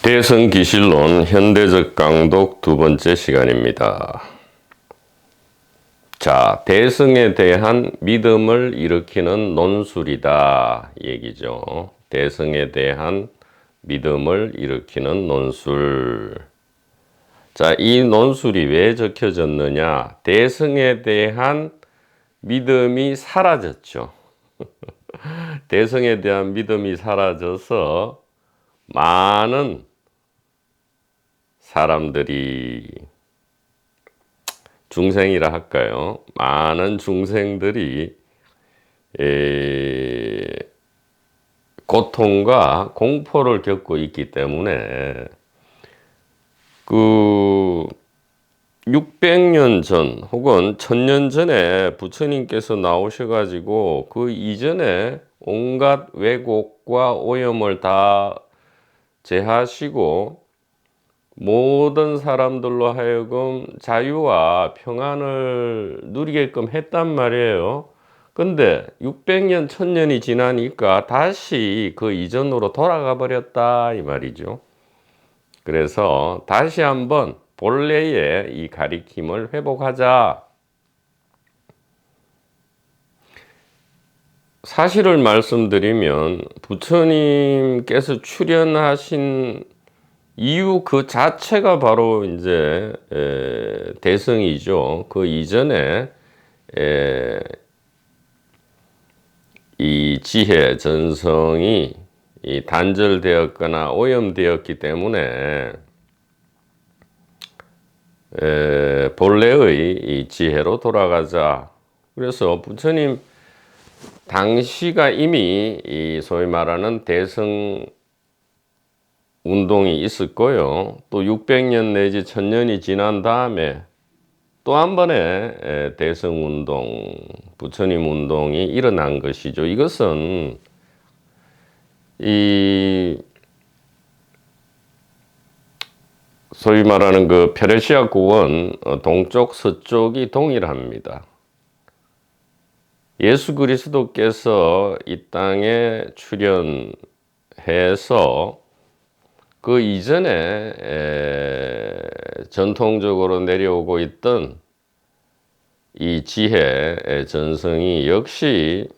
대성기실론 현대적 강독 두 번째 시간입니다. 자, 대성에 대한 믿음을 일으키는 논술이다 얘기죠. 대성에 대한 믿음을 일으키는 논술. 자, 이 논술이 왜 적혀졌느냐? 대성에 대한 믿음이 사라졌죠. 대성에 대한 믿음이 사라져서 많은 사람들이, 중생이라 할까요? 많은 중생들이 고통과 공포를 겪고 있기 때문에 600년 전 혹은 1000년 전에 부처님께서 나오셔가지고 그 이전에 온갖 왜곡과 오염을 다 제하시고 모든 사람들로 하여금 자유와 평안을 누리게끔 했단 말이에요. 근데 600년, 1000년이 지나니까 다시 그 이전으로 돌아가 버렸다 이 말이죠. 그래서 다시 한번 본래의 이 가리킴을 회복하자. 사실을 말씀드리면 부처님께서 출연하신 이유 그 자체가 바로 이제 대성이죠. 그 이전에 이 지혜 전성이 단절되었거나 오염되었기 때문에 본래의 이 지혜로 돌아가자. 그래서 부처님 당시가 이미 이 소위 말하는 대성 운동이 있었고요. 또 600년 내지 1000년이 지난 다음에 또 한 번의 대성 운동, 부처님 운동이 일어난 것이죠. 이것은 이 소위 말하는 그 페르시아 구원 동쪽 서쪽이 동일합니다. 예수 그리스도께서 이 땅에 출현해서 그 이전에 전통적으로 내려오고 있던 이 지혜 전성이 역시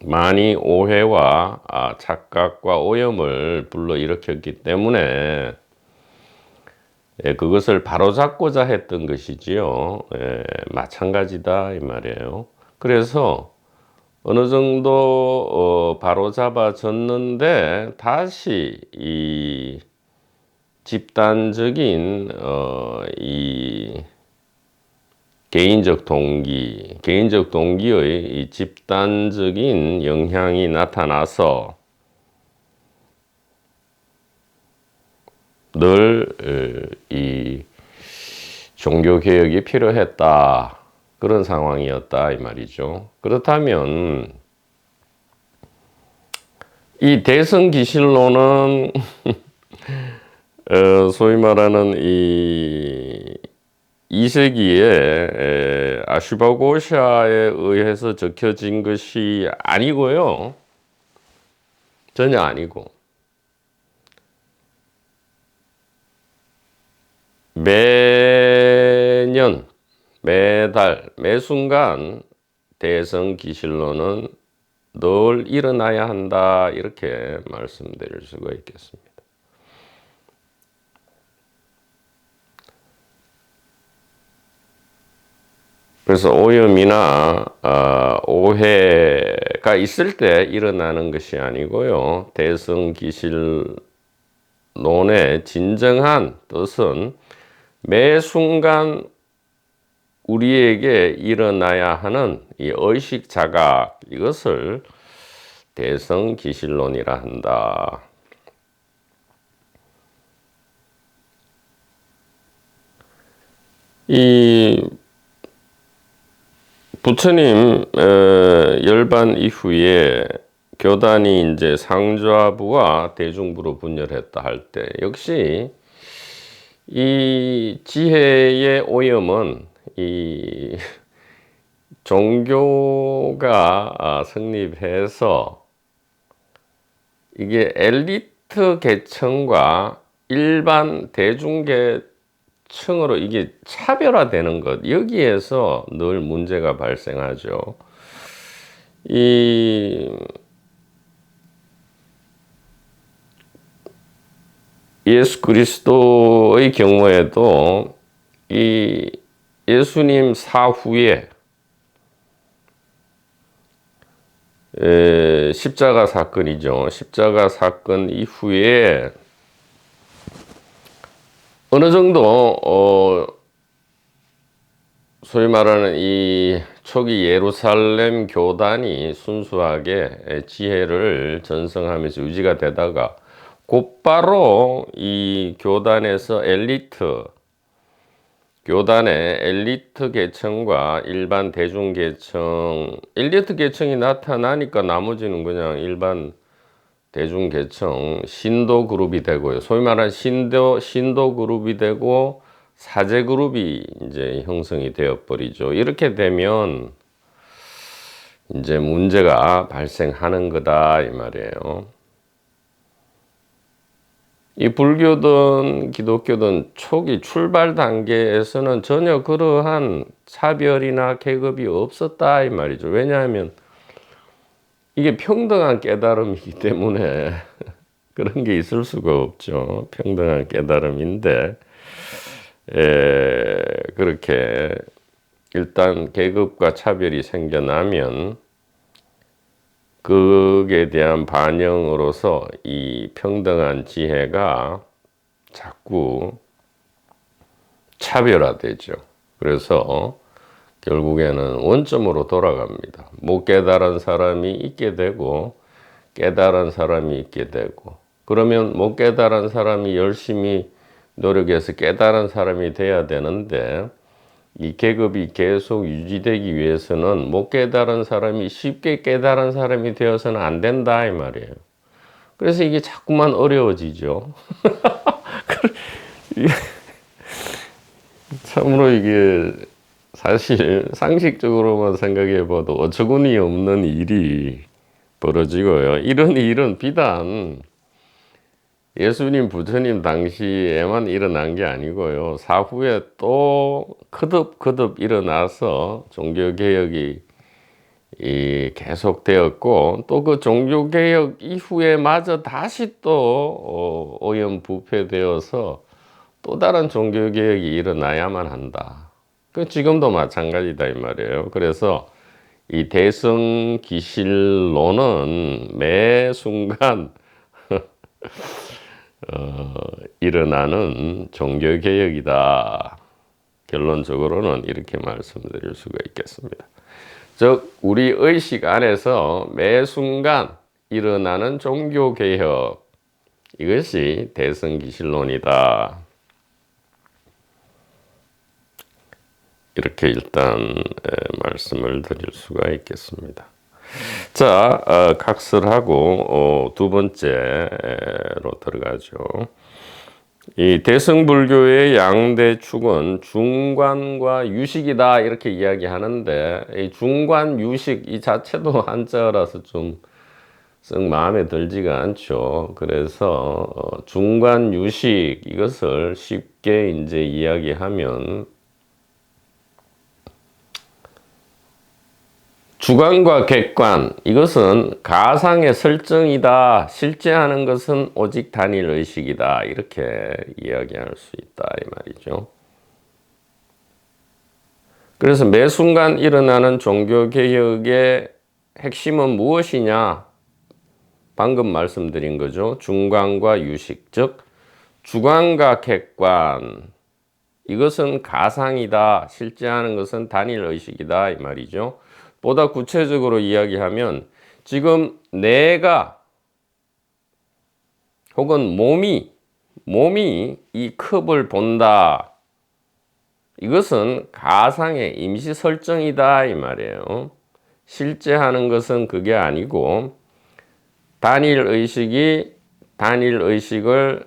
많이 오해와 착각과 오염을 불러일으켰기 때문에 그것을 바로잡고자 했던 것이지요. 마찬가지다 이 말이에요. 그래서 어느 정도 바로잡아졌는데 다시 이 집단적인 이 개인적 동기의 이 집단적인 영향이 나타나서 늘 이 종교 개혁이 필요했다. 그런 상황이었다 이 말이죠. 그렇다면 이 대성기실론은 소위 말하는 이 2세기에 아슈바고샤에 의해서 적혀진 것이 아니고요. 전혀 아니고 매년 매달, 매순간 대성기실론은 늘 일어나야 한다 이렇게 말씀드릴 수가 있겠습니다. 그래서 오염이나 오해가 있을 때 일어나는 것이 아니고요. 대성기실론의 진정한 뜻은 매 순간 우리에게 일어나야 하는 이 의식 자각, 이것을 대성기실론이라 한다. 이 부처님 열반 이후에 교단이 이제 상좌부와 대중부로 분열했다 할 때 역시 이 지혜의 오염은 이 종교가 성립해서 이게 엘리트 엘리트 계층과 일반 대중계층으로 이게 차별화되는 것, 여기에서 늘 문제가 발생하죠. 이 예수 그리스도의 경우에도 이 예수님 사후에 십자가 사건이죠. 십자가 사건 이후에 어느 정도 소위 말하는 이 초기 예루살렘 교단이 순수하게 지혜를 전승하면서 유지가 되다가 곧바로 이 교단의 엘리트 계층과 일반 대중 계층, 엘리트 계층이 나타나니까 나머지는 그냥 일반 대중 계층, 신도 그룹이 되고요. 소위 말하는 신도 그룹이 되고 사제 그룹이 이제 형성이 되어 버리죠. 이렇게 되면 이제 문제가 발생하는 거다 이 말이에요. 이 불교든 기독교든 초기 출발 단계에서는 전혀 그러한 차별이나 계급이 없었다 이 말이죠. 왜냐하면 이게 평등한 깨달음이기 때문에 그런 게 있을 수가 없죠. 평등한 깨달음인데 그렇게 일단 계급과 차별이 생겨나면 그에 대한 반영으로서 이 평등한 지혜가 자꾸 차별화되죠. 그래서 결국에는 원점으로 돌아갑니다. 못 깨달은 사람이 있게 되고 깨달은 사람이 있게 되고, 그러면 못 깨달은 사람이 열심히 노력해서 깨달은 사람이 돼야 되는데 이 계급이 계속 유지되기 위해서는 못 깨달은 사람이 쉽게 깨달은 사람이 되어서는 안 된다 이 말이에요. 그래서 이게 자꾸만 어려워지죠. 참으로 이게 사실 상식적으로만 생각해 봐도 어처구니 없는 일이 벌어지고요. 이런 일은 비단 예수님, 부처님 당시에만 일어난 게 아니고요. 사후에 또 거듭 일어나서 종교개혁이 계속되었고, 또 그 종교개혁 이후에 마저 다시 또 오염부패되어서 또 다른 종교개혁이 일어나야만 한다. 그 지금도 마찬가지다 이 말이에요. 그래서 이 대성기실론은 매 순간 일어나는 종교개혁이다. 결론적으로는 이렇게 말씀드릴 수가 있겠습니다. 즉 우리 의식 안에서 매 순간 일어나는 종교개혁, 이것이 대성기실론이다. 이렇게 일단 말씀을 드릴 수가 있겠습니다. 자, 각설하고 두 번째로 들어가죠. 이 대승불교의 양대 축은 중관과 유식이다 이렇게 이야기하는데, 이 중관 유식 이 자체도 한자라서 좀 썩 마음에 들지가 않죠. 그래서 중관 유식 이것을 쉽게 이제 이야기하면 주관과 객관, 이것은 가상의 설정이다. 실제 하는 것은 오직 단일 의식이다. 이렇게 이야기할 수 있다. 이 말이죠. 그래서 매 순간 일어나는 종교개혁의 핵심은 무엇이냐? 방금 말씀드린 거죠. 중관과 유식, 즉 주관과 객관, 이것은 가상이다. 실제 하는 것은 단일 의식이다. 이 말이죠. 보다 구체적으로 이야기하면 지금 내가 혹은 몸이 이 컵을 본다. 이것은 가상의 임시 설정이다 이 말이에요. 실제 하는 것은 그게 아니고 단일 의식을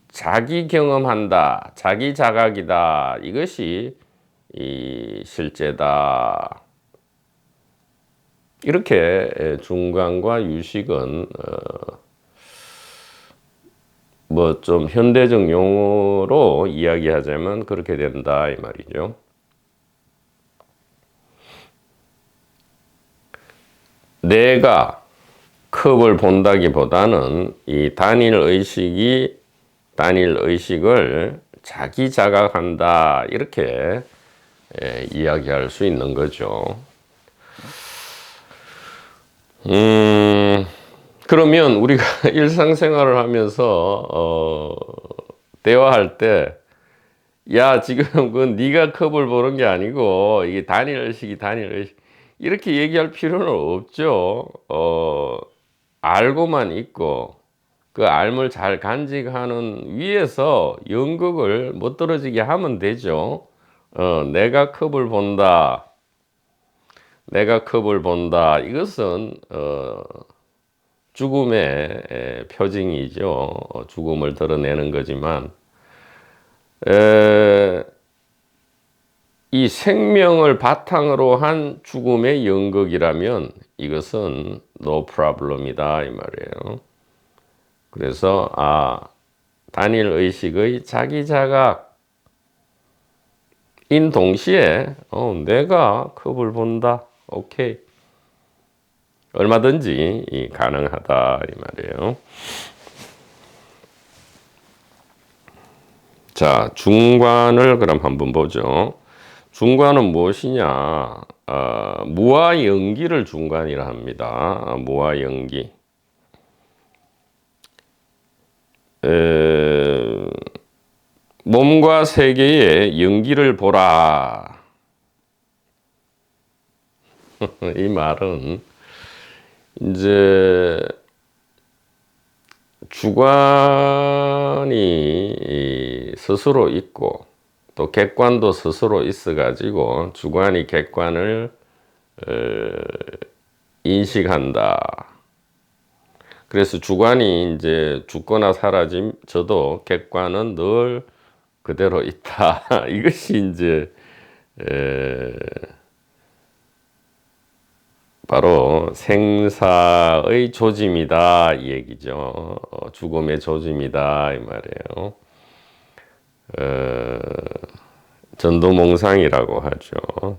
자기 경험한다. 자기 자각이다. 이것이 이 실제다. 이렇게 중관과 유식은 뭐 좀 현대적 용어로 이야기하자면 그렇게 된다 이 말이죠. 내가 컵을 본다기보다는 이 단일 의식을 자기 자각한다 이렇게 이야기할 수 있는 거죠. 그러면 우리가 일상생활을 하면서 대화할 때, 야 지금 그 네가 컵을 보는 게 아니고 이게 단일 의식 이렇게 얘기할 필요는 없죠. 알고만 있고 그 알을 잘 간직하는 위에서 연극을 못 떨어지게 하면 되죠. 내가 컵을 본다. 내가 컵을 본다. 이것은 죽음의 표징이죠. 죽음을 드러내는 거지만 이 생명을 바탕으로 한 죽음의 연극이라면 이것은 no problem이다 이 말이에요. 그래서 단일 의식의 자기 자각인 동시에 내가 컵을 본다. 오케이. 얼마든지 가능하다 이 말이에요. 자, 중관을 그럼 한번 보죠. 중관은 무엇이냐? 무와 연기를 중관이라 합니다. 무와 연기. 몸과 세계의 연기를 보라. 이 말은 이제 주관이 스스로 있고 또 객관도 스스로 있어가지고 주관이 객관을 인식한다. 그래서 주관이 이제 죽거나 사라져도 객관은 늘 그대로 있다. 이것이 이제 바로 생사의 조짐이다 이 얘기죠. 죽음의 조짐이다 이 말이에요. 전도몽상이라고 하죠.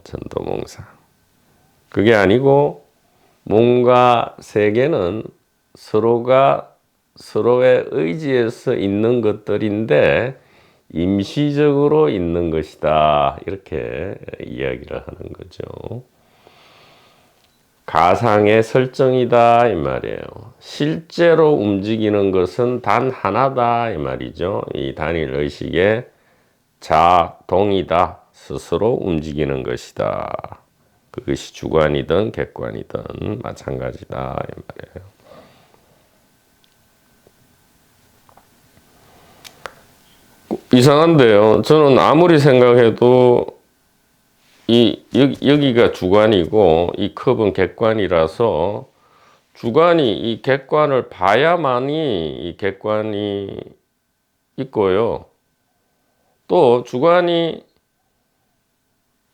전도몽상. 그게 아니고 몸과 세계는 서로가 서로의 의지에서 있는 것들인데 임시적으로 있는 것이다. 이렇게 이야기를 하는 거죠. 가상의 설정이다 이 말이에요. 실제로 움직이는 것은 단 하나다 이 말이죠. 이 단일 의식의 자동이다. 스스로 움직이는 것이다. 그것이 주관이든 객관이든 마찬가지다 이 말이에요. 이상한데요. 저는 아무리 생각해도 여기가 주관이고 이 컵은 객관이라서 주관이 이 객관을 봐야만이 이 객관이 있고요. 또 주관이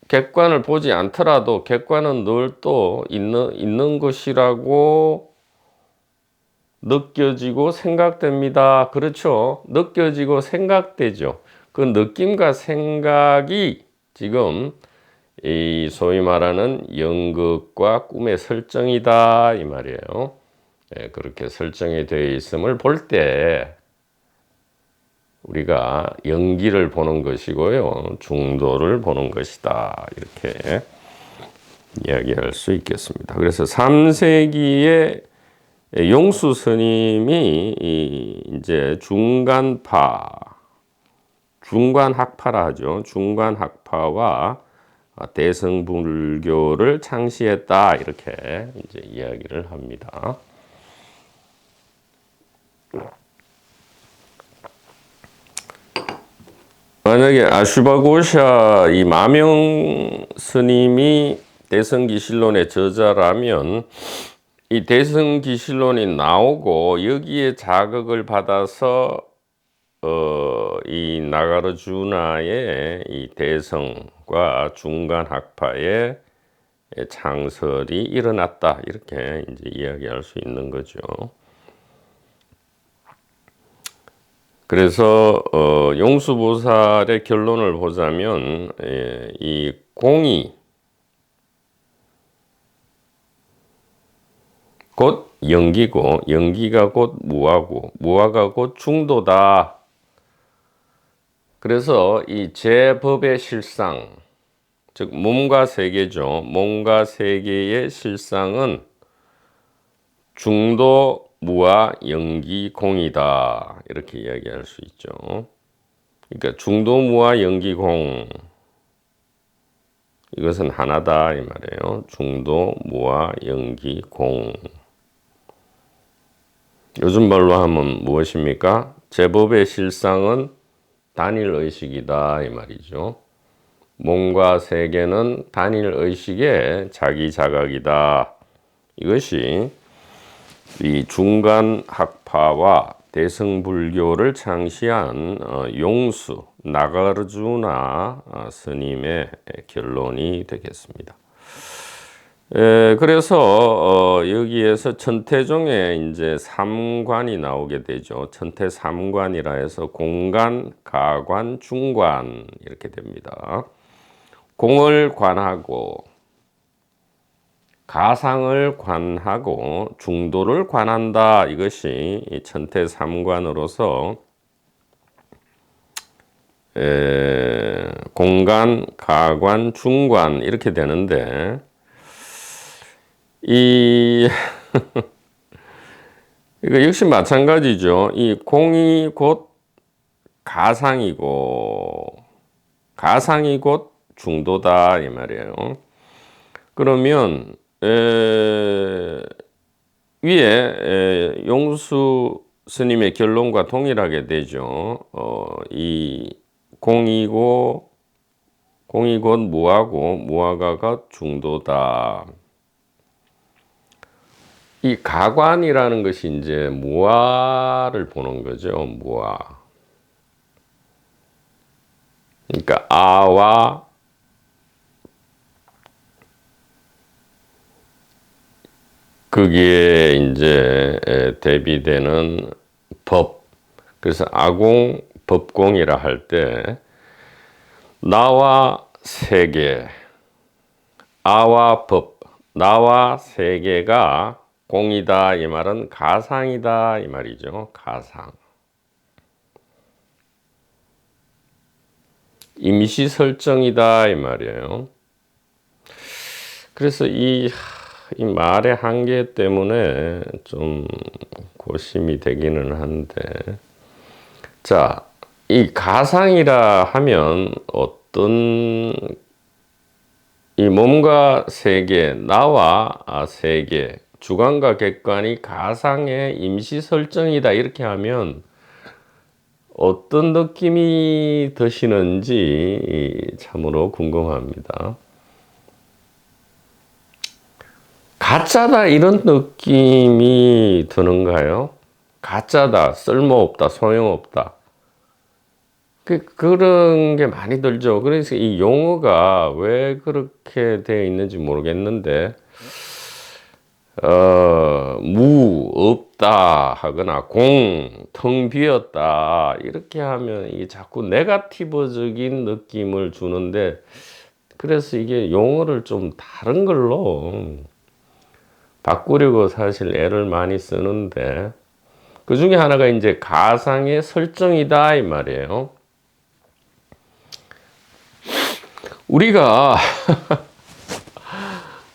객관을 보지 않더라도 객관은 늘 또 있는 것이라고 느껴지고 생각됩니다. 그렇죠? 느껴지고 생각되죠. 그 느낌과 생각이 지금 이 소위 말하는 연극과 꿈의 설정이다 이 말이에요. 그렇게 설정이 되어 있음을 볼 때 우리가 연기를 보는 것이고요. 중도를 보는 것이다. 이렇게 이야기할 수 있겠습니다. 그래서 3세기에 용수 스님이 이제 중관학파라 하죠. 중관학파와 대승불교를 창시했다. 이렇게 이제 이야기를 합니다. 만약에 아슈바고샤 이 마명 스님이 대승기실론의 저자라면 이 대승기실론이 나오고 여기에 자극을 받아서 이 나가르주나의 이 대성과 중간학파의 창설이 일어났다 이렇게 이제 이야기할 수 있는 거죠. 그래서 용수보살의 결론을 보자면 이 공이 곧 영기고 영기가 곧 무아고 무아가 곧 중도다. 그래서 이 제법의 실상, 즉 몸과 세계죠. 몸과 세계의 실상은 중도 무아 영기 공이다. 이렇게 이야기할 수 있죠. 그러니까 중도 무아 영기 공, 이것은 하나다 이 말이에요. 중도 무아 영기 공. 요즘 말로 하면 무엇입니까? 제법의 실상은 단일 의식이다 이 말이죠. 몸과 세계는 단일 의식의 자기 자각이다. 이것이 이 중간 학파와 대승불교를 창시한 용수 나가르주나 스님의 결론이 되겠습니다. 그래서 여기에서 천태종의 이제 삼관이 나오게 되죠. 천태 삼관이라 해서 공관, 가관, 중관 이렇게 됩니다. 공을 관하고 가상을 관하고 중도를 관한다. 이것이 천태 삼관으로서 공관, 가관, 중관 이렇게 되는데 이거 역시 마찬가지죠. 이 공이 곧 가상이고 가상이 곧 중도다 이 말이에요. 그러면 위에 용수 스님의 결론과 동일하게 되죠. 이 공이 곧 무아고 무아가 곧 중도다. 이 가관이라는 것이 이제 무아를 보는 거죠. 무아. 그러니까 아와 거기에 이제 대비되는 법. 그래서 아공, 법공이라 할 때 나와 세계, 아와 법, 나와 세계가 공이다 이 말은 가상이다 이 말이죠. 가상. 임시 설정이다 이 말이에요. 그래서 이 말의 한계 때문에 좀 고심이 되기는 한데, 자, 이 가상이라 하면 어떤 이 몸과 세계, 나와 세계, 주관과 객관이 가상의 임시 설정이다 이렇게 하면 어떤 느낌이 드시는지 참으로 궁금합니다. 가짜다 이런 느낌이 드는가요? 가짜다, 쓸모없다, 소용없다. 그런 게 많이 들죠. 그래서 이 용어가 왜 그렇게 되어 있는지 모르겠는데, 없다 하거나 텅 비었다 이렇게 하면 이게 자꾸 네거티브적인 느낌을 주는데, 그래서 이게 용어를 좀 다른 걸로 바꾸려고 사실 애를 많이 쓰는데, 그 중에 하나가 이제 가상의 설정이다 이 말이에요. 우리가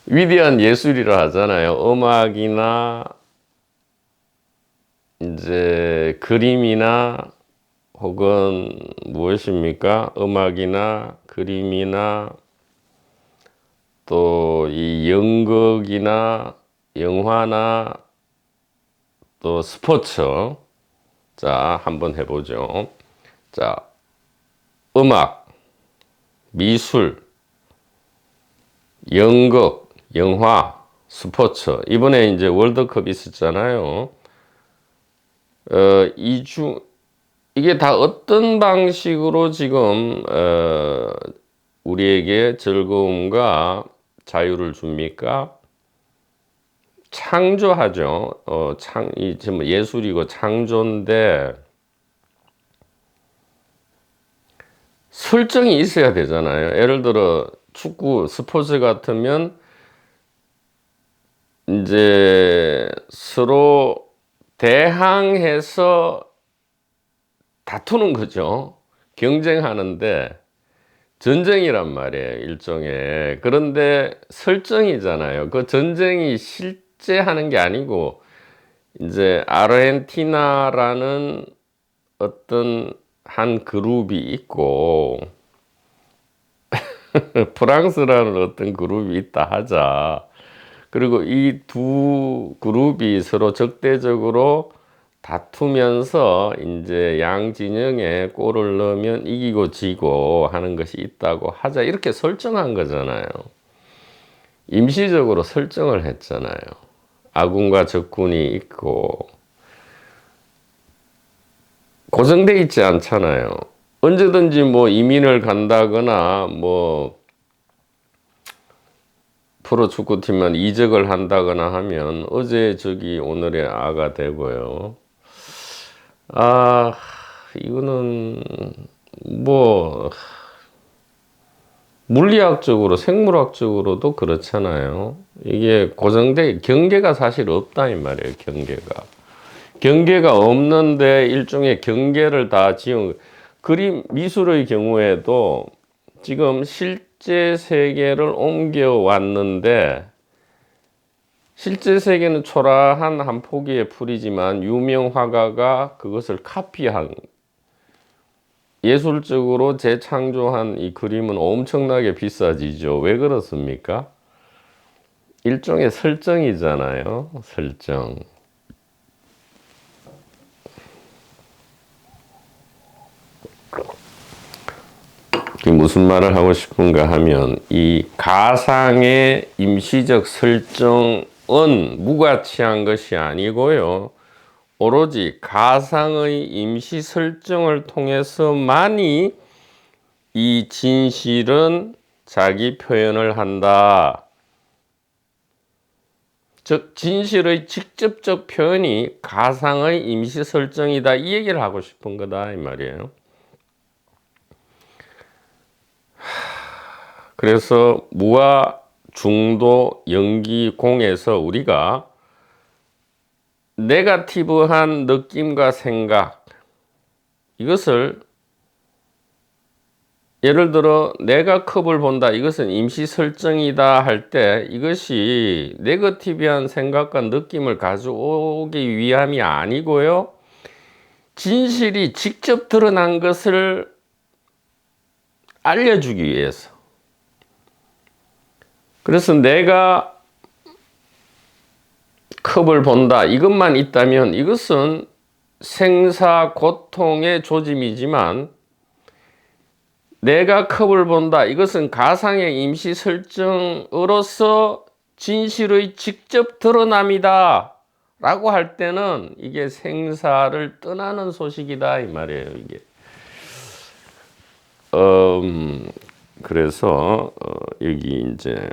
위대한 예술이라 하잖아요. 음악이나 이제 그림이나 혹은 무엇입니까? 음악이나 그림이나 또 이 연극이나 영화나 또 스포츠. 자, 한번 해보죠. 자, 음악, 미술, 연극, 영화, 스포츠. 이번에 이제 월드컵 있었잖아요. 이게 다 어떤 방식으로 지금, 우리에게 즐거움과 자유를 줍니까? 창조하죠. 이 지금 예술이고 창조인데, 설정이 있어야 되잖아요. 예를 들어 축구 스포츠 같으면 이제 서로 대항해서 다투는 거죠. 경쟁하는데 전쟁이란 말이에요, 일종의. 그런데 설정이잖아요. 그 전쟁이 실제 하는 게 아니고 이제 아르헨티나라는 어떤 한 그룹이 있고 프랑스라는 어떤 그룹이 있다 하자. 그리고 이 두 그룹이 서로 적대적으로 다투면서 이제 양 진영에 골을 넣으면 이기고 지고 하는 것이 있다고 하자. 이렇게 설정한 거잖아요. 임시적으로 설정을 했잖아요. 아군과 적군이 있고 고정돼 있지 않잖아요. 언제든지 뭐 이민을 간다거나 뭐 프로축구팀만 이적을 한다거나 하면 어제 적이 오늘의 아가 되고요. 아, 이거는 뭐 물리학적으로 생물학적으로도 그렇잖아요. 이게 고정돼 경계가 사실 없다 이 말이에요. 경계가 없는데 일종의 경계를 다 지은 그림 미술의 경우에도 지금 실제 세계를 옮겨 왔는데 실제 세계는 초라한 한 포기의 풀이지만 유명 화가가 그것을 카피한 예술적으로 재창조한 이 그림은 엄청나게 비싸지죠. 왜 그렇습니까? 일종의 설정이잖아요. 설정. 무슨 말을 하고 싶은가 하면 이 가상의 임시적 설정은 무가치한 것이 아니고요. 오로지 가상의 임시 설정을 통해서만이 이 진실은 자기 표현을 한다. 즉 진실의 직접적 표현이 가상의 임시 설정이다. 이 얘기를 하고 싶은 거다 이 말이에요. 그래서 무아 중도 연기 공에서 우리가 네거티브한 느낌과 생각 이것을 예를 들어 내가 컵을 본다 이것은 임시 설정이다 할 때 이것이 네거티브한 생각과 느낌을 가져오기 위함이 아니고요. 진실이 직접 드러난 것을 알려주기 위해서. 그래서 내가 컵을 본다 이것만 있다면 이것은 생사 고통의 조짐이지만 내가 컵을 본다 이것은 가상의 임시 설정으로서 진실의 직접 드러남이다 라고 할 때는 이게 생사를 떠나는 소식이다 이 말이에요. 이게 그래서 여기 이제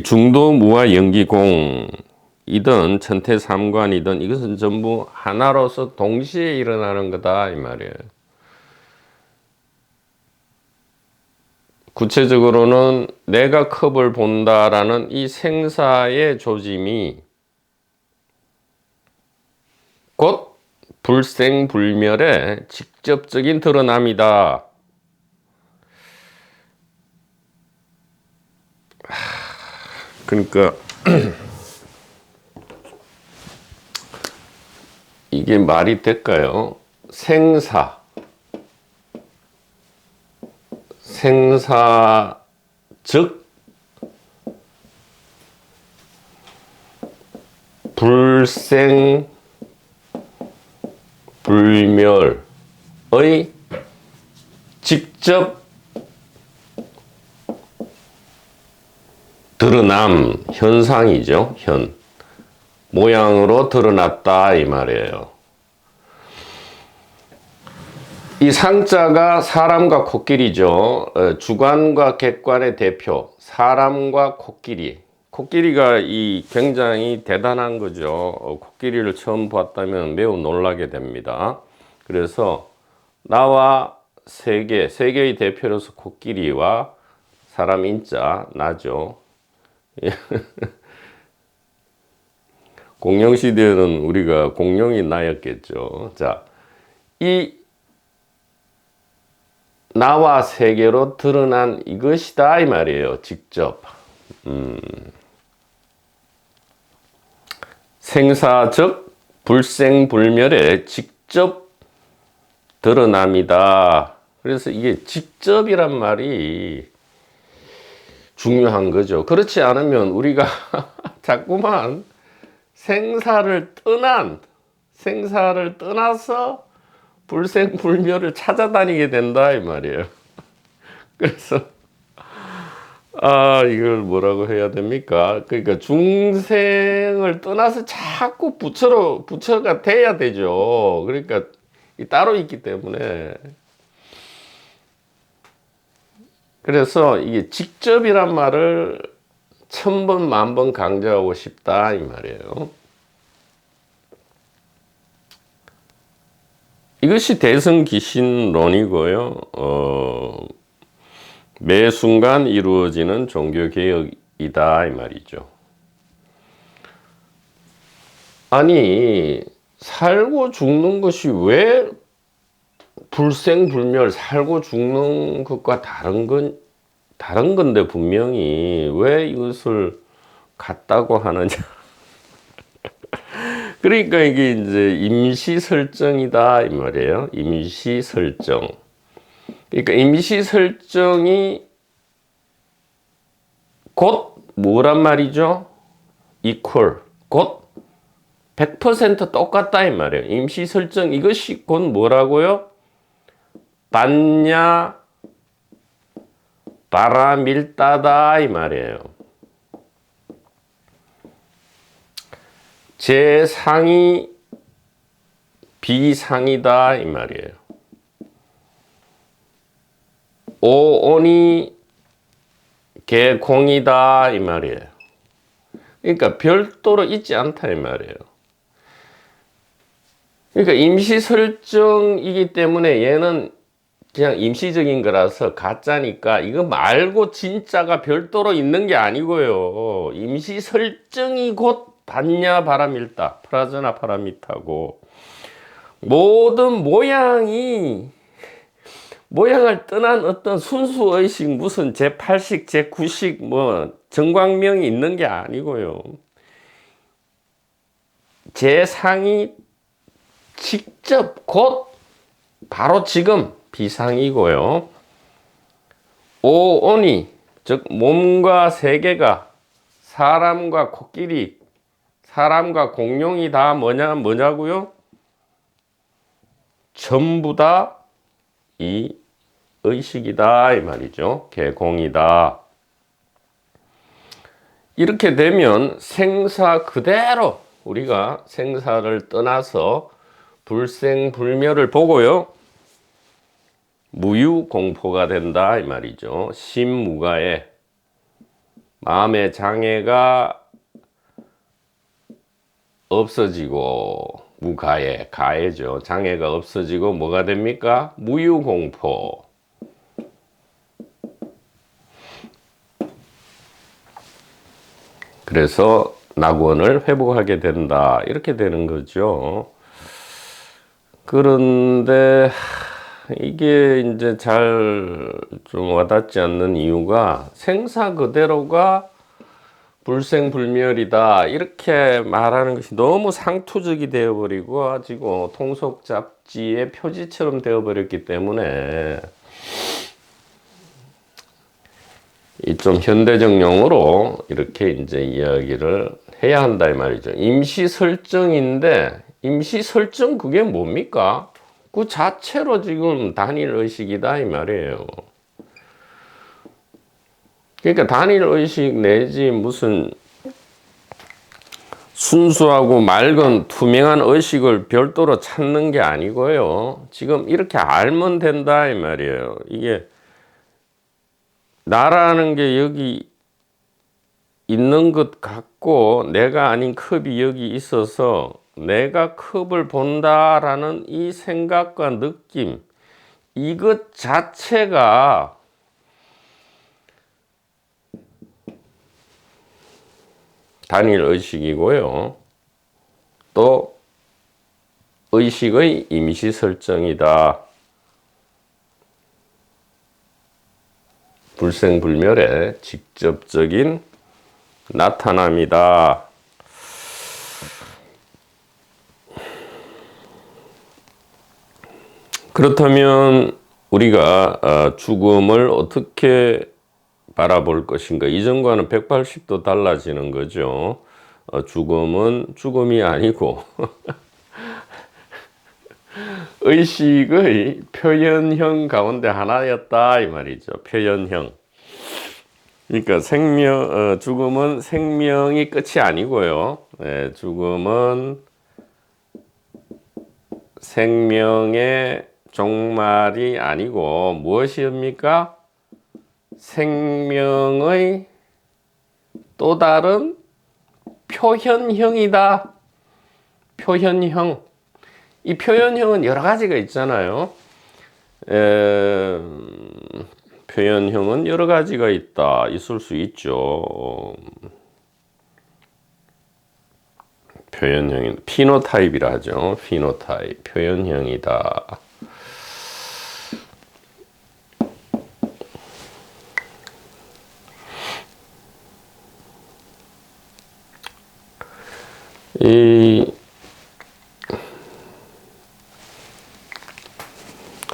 중도 무아 연기공이든 천태삼관이든 이것은 전부 하나로서 동시에 일어나는 거다 이 말이에요. 구체적으로는 내가 컵을 본다라는 이 생사의 조짐이 곧 불생불멸의 직접적인 드러남이다. 그러니까 이게 말이 될까요? 생사 즉 불생 불멸의 직접 드러남 현상이죠. 모양으로 드러났다 이 말이에요. 이 상자가 사람과 코끼리죠. 주관과 객관의 대표 사람과 코끼리가 이 굉장히 대단한 거죠. 코끼리를 처음 봤다면 매우 놀라게 됩니다. 그래서 나와 세계의 대표로서 코끼리와 사람 인자 나죠. 공룡 시대에는 우리가 공룡이 나였겠죠. 자, 이 나와 세계로 드러난 이것이다 이 말이에요. 직접 생사 즉 불생불멸에 직접 드러납니다. 그래서 이게 직접이란 말이 중요한 거죠. 그렇지 않으면 우리가 자꾸만 생사를 떠나서 불생불멸을 찾아다니게 된다 이 말이에요. 그래서 이걸 뭐라고 해야 됩니까? 그러니까 중생을 떠나서 자꾸 부처가 돼야 되죠. 그러니까 따로 있기 때문에. 그래서 이게 직접이란 말을 1000번, 10,000번 강조하고 싶다 이 말이에요. 이것이 대승기신론이고요. 매 순간 이루어지는 종교개혁이다 이 말이죠. 아니 살고 죽는 것이 왜 불생불멸 살고 죽는 것과 다른 건데 분명히 왜 이것을 같다고 하느냐. 그러니까 이게 이제 임시 설정이다 이 말이에요. 임시 설정. 그러니까 임시 설정이 곧 뭐란 말이죠? equal. 곧 100% 똑같다 이 말이에요. 임시 설정 이것이 곧 뭐라고요? 반야 바라밀다다 이 말이에요. 제상이 비상이다 이 말이에요. 오온이 개공이다 이 말이에요. 그러니까 별도로 있지 않다 이 말이에요. 그러니까 임시 설정이기 때문에 얘는 그냥 임시적인 거라서 가짜니까 이거 말고 진짜가 별도로 있는 게 아니고요. 임시 설정이 곧 반야 바라밀다 프라자나 파라미타고 모든 모양을 떠난 어떤 순수의식 무슨 제8식 제9식 뭐 정광명이 있는 게 아니고요. 제상이 직접 곧 바로 지금 비상이고요. 오온이 즉 몸과 세계가 사람과 코끼리 사람과 공룡이 다 뭐냐고요? 전부 다 이 의식이다 이 말이죠. 개공이다. 이렇게 되면 생사 그대로 우리가 생사를 떠나서 불생불멸을 보고요. 무유공포가 된다 이 말이죠. 심무가에 마음의 장애가 없어지고 무가에 가해죠. 장애가 없어지고 뭐가 됩니까? 무유공포. 그래서 낙원을 회복하게 된다. 이렇게 되는 거죠. 그런데 이게 이제 잘 좀 와닿지 않는 이유가 생사 그대로가 불생불멸이다 이렇게 말하는 것이 너무 상투적이 되어버리고 가지고 통속잡지의 표지처럼 되어버렸기 때문에 이 좀 현대적 용어로 이렇게 이제 이야기를 해야 한다 이 말이죠. 임시 설정인데 임시 설정 그게 뭡니까? 그 자체로 지금 단일 의식이다 이 말이에요. 그러니까 단일 의식 내지 무슨 순수하고 맑은 투명한 의식을 별도로 찾는 게 아니고요. 지금 이렇게 알면 된다 이 말이에요. 이게 나라는 게 여기 있는 것 같고 내가 아닌 컵이 여기 있어서 내가 컵을 본다라는 이 생각과 느낌, 이것 자체가 단일 의식이고요. 또 의식의 임시 설정이다. 불생불멸의 직접적인 나타남이다. 그렇다면 우리가 죽음을 어떻게 바라볼 것인가? 이전과는 180도 달라지는 거죠. 죽음은 죽음이 아니고 의식의 표현형 가운데 하나였다 이 말이죠. 표현형. 그러니까 죽음은 생명이 끝이 아니고요. 네, 죽음은 생명의 종말이 아니고 무엇입니까? 생명의 또 다른 표현형이다. 표현형. 이 표현형은 여러 가지가 있잖아요. 표현형은 여러 가지가 있을 수 있죠. 표현형인 피노타입이라 하죠. 피노타입, 표현형이다. 이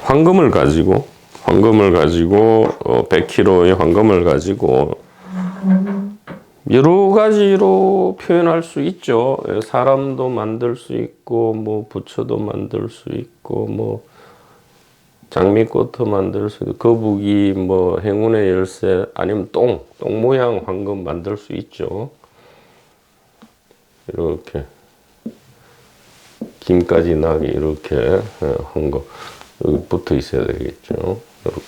황금을 가지고 100kg의 황금을 가지고 여러 가지로 표현할 수 있죠. 사람도 만들 수 있고, 뭐 부처도 만들 수 있고, 뭐 장미꽃도 만들 수 있고, 거북이, 뭐 행운의 열쇠, 아니면 똥 모양 황금 만들 수 있죠. 이렇게 김까지 나게 이렇게 황금 여기 붙어 있어야 되겠죠. 이렇게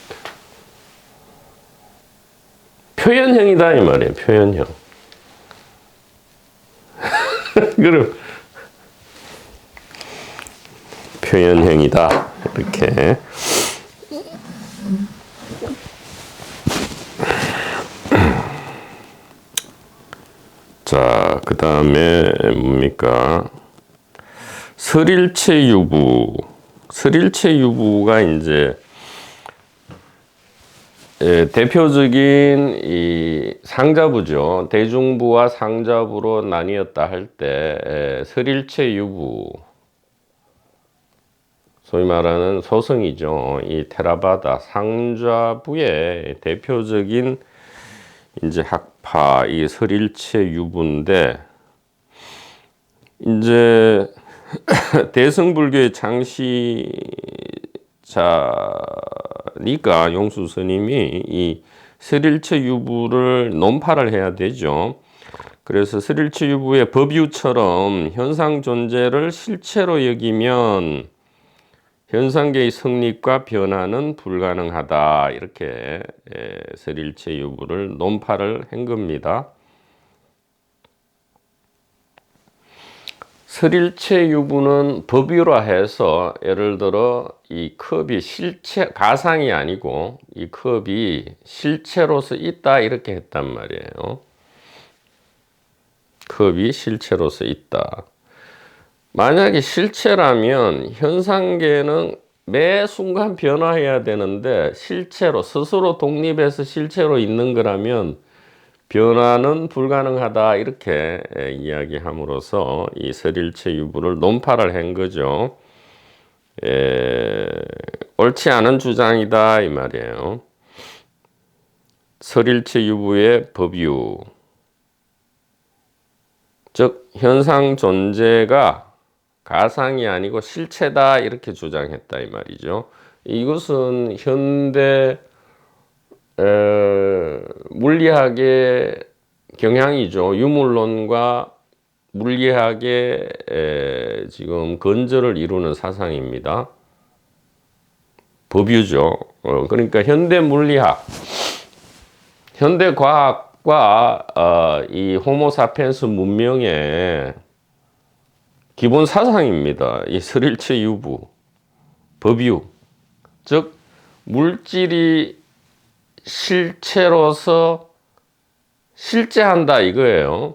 표현형이다 이 말이에요. 표현형. 그럼 표현형이다 이렇게. 자, 그 다음에 뭡니까? 설일체 유부. 설일체 유부가 이제 대표적인 이 상자부죠. 대중부와 상자부로 나뉘었다 할 때 설일체 유부, 소위 말하는 소성이죠. 이 테라바다 상자부의 대표적인 이제 학파 이 설일체 유부인데, 이제 대승불교의 창시자니까 용수 스님이 이 설일체 유부를 논파를 해야 되죠. 그래서 설일체 유부의 법유처럼 현상 존재를 실체로 여기면 현상계의 성립과 변화는 불가능하다. 이렇게 설일체 유부를 논파를 한 겁니다. 설일체 유부는 법유화해서 예를 들어 이 컵이 가상이 아니고 이 컵이 실체로서 있다 이렇게 했단 말이에요. 컵이 실체로서 있다. 만약에 실체라면 현상계는 매 순간 변화해야 되는데 실체로 스스로 독립해서 실체로 있는 거라면 변화는 불가능하다 이렇게 이야기함으로써 이 설일체 유부를 논파를 한 거죠. 옳지 않은 주장이다 이 말이에요. 설일체 유부의 법유, 즉 현상 존재가 가상이 아니고 실체다 이렇게 주장했다 이 말이죠. 이것은 현대 물리학의 경향이죠. 유물론과 물리학의 지금 근저를 이루는 사상입니다. 법유죠. 그러니까 현대 물리학, 현대 과학과 이 호모사피엔스 문명의 기본 사상입니다. 이 설일체 유부, 법유, 즉 물질이 실체로서 실제한다 이거예요.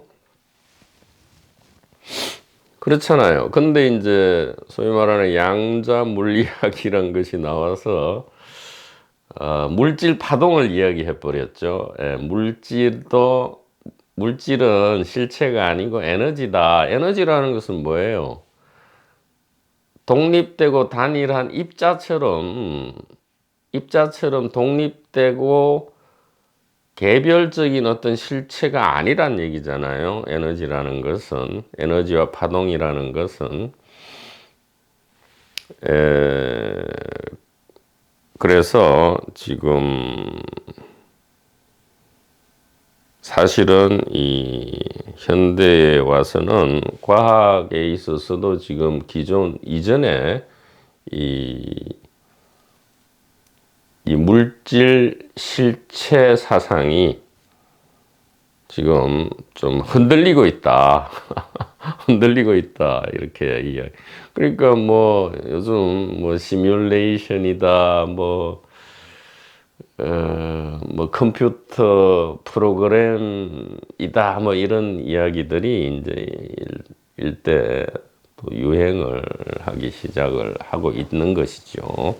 그렇잖아요. 근데 이제 소위 말하는 양자 물리학이란 것이 나와서 물질 파동을 이야기해 버렸죠. 예, 물질은 실체가 아니고 에너지다. 에너지라는 것은 뭐예요? 독립되고 단일한 입자처럼 독립되고 개별적인 어떤 실체가 아니란 얘기잖아요. 에너지라는 것은, 에너지와 파동이라는 것은. 그래서 지금 사실은 이 현대에 와서는 과학에 있어서도 지금 이전에 이 물질 실체 사상이 지금 좀 흔들리고 있다. 흔들리고 있다. 이렇게 이야기. 그러니까 뭐 요즘 뭐 시뮬레이션이다. 뭐 컴퓨터 프로그램이다. 뭐 이런 이야기들이 이제 일대 또 유행을 하기 시작을 하고 있는 것이죠.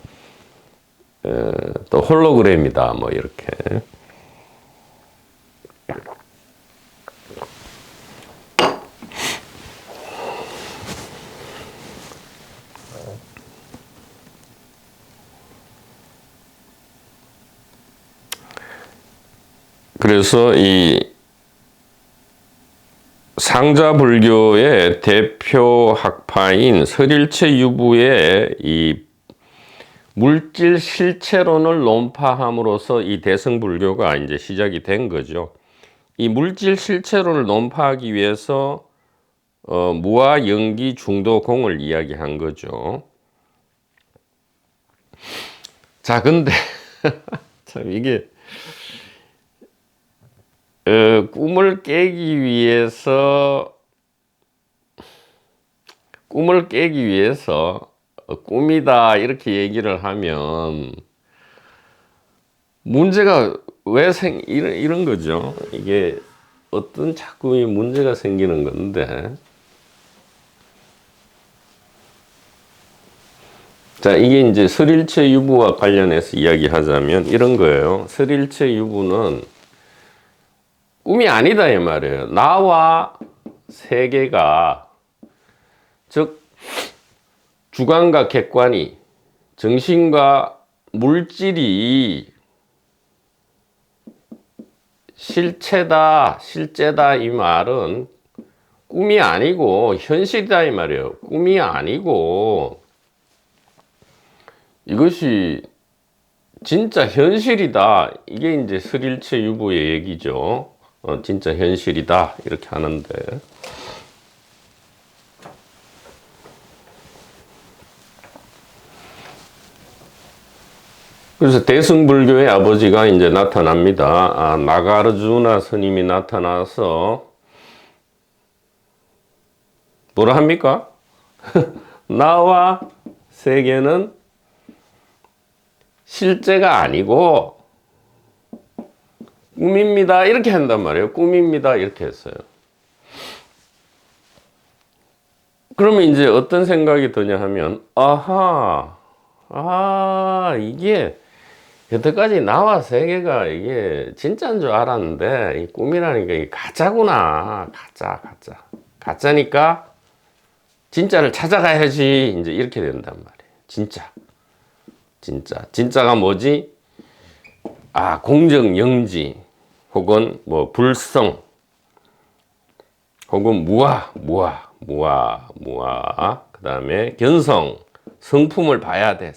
또 홀로그램이다 뭐 이렇게. 그래서 이 상자불교의 대표 학파인 설일체 유부의 이 물질 실체론을 논파함으로써 이 대승불교가 이제 시작이 된 거죠. 이 물질 실체론을 논파하기 위해서 무아, 영기, 중도, 공을 이야기한 거죠. 자, 근데 참 이게 꿈을 깨기 위해서 꿈이다 이렇게 얘기를 하면 문제가 왜 이런 거죠. 이게 어떤 자꾸 문제가 생기는 건데, 자, 이게 이제 설일체 유부와 관련해서 이야기하자면 이런 거예요. 설일체 유부는 꿈이 아니다 이 말이에요. 나와 세계가, 즉 주관과 객관이, 정신과 물질이 실체다, 실제다 이 말은 꿈이 아니고 현실이다 이 말이에요. 꿈이 아니고 이것이 진짜 현실이다. 이게 이제 설일체 유부의 얘기죠. 진짜 현실이다 이렇게 하는데, 그래서 대승불교의 아버지가 이제 나타납니다. 나가르주나 스님이 나타나서 뭐라 합니까? 나와 세계는 실제가 아니고 꿈입니다. 이렇게 한단 말이에요. 꿈입니다. 이렇게 했어요. 그러면 이제 어떤 생각이 드냐 하면, 이게 여태까지 나와 세계가 이게 진짜인 줄 알았는데 이 꿈이라니까 이게 가짜구나. 가짜니까 진짜를 찾아가야지. 이제 이렇게 된단 말이에요. 진짜가 뭐지? 공정, 영지, 혹은 뭐 불성, 혹은 무아, 그 다음에 견성, 성품을 봐야 돼.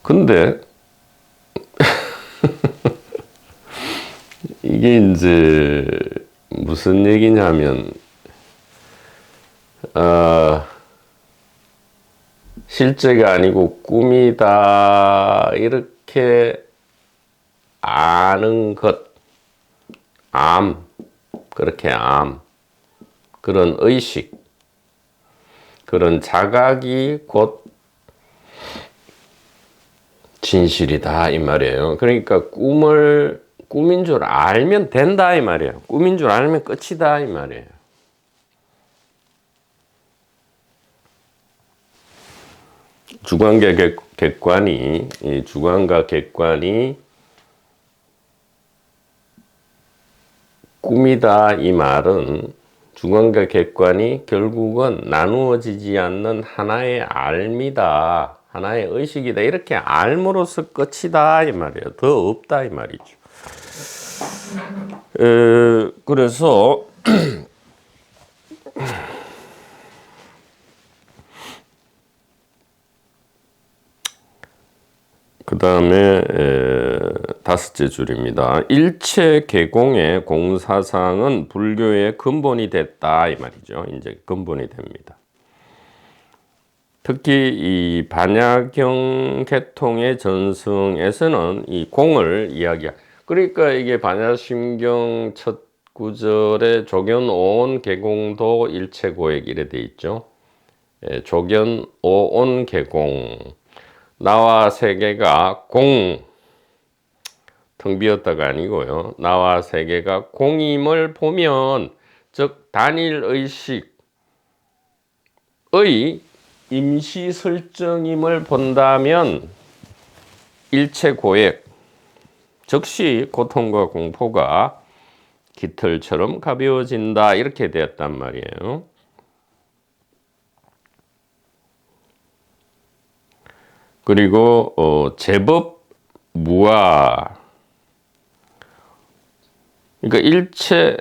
근데 이게 이제 무슨 얘기냐면, 실제가 아니고 꿈이다 그렇게 아는 것, 그렇게 그런 의식, 그런 자각이 곧 진실이다 이 말이에요. 그러니까 꿈인 줄 알면 된다 이 말이에요. 꿈인 줄 알면 끝이다 이 말이에요. 주관과 객관이 꿈이다 이 말은 주관과 객관이 결국은 나누어지지 않는 하나의 알미다, 하나의 의식이다, 이렇게 알므로써 끝이다 이 말이에요. 더 없다 이 말이죠. 그래서 그 다음에 다섯째 줄입니다. 일체 개공의 공사상은 불교의 근본이 됐다 이 말이죠. 이제 근본이 됩니다. 특히 이 반야경 계통의 전승에서는 이 공을 그러니까 이게 반야심경 첫 구절에 조견 오온 개공도 일체고액 이래 돼 있죠. 조견 오온 개공, 나와 세계가 텅 비었다가 아니고요. 나와 세계가 공임을 보면, 즉 단일의식의 임시 설정임을 본다면 일체고액, 즉시 고통과 공포가 깃털처럼 가벼워진다 이렇게 되었단 말이에요. 그리고 제법 무아, 그러니까 일체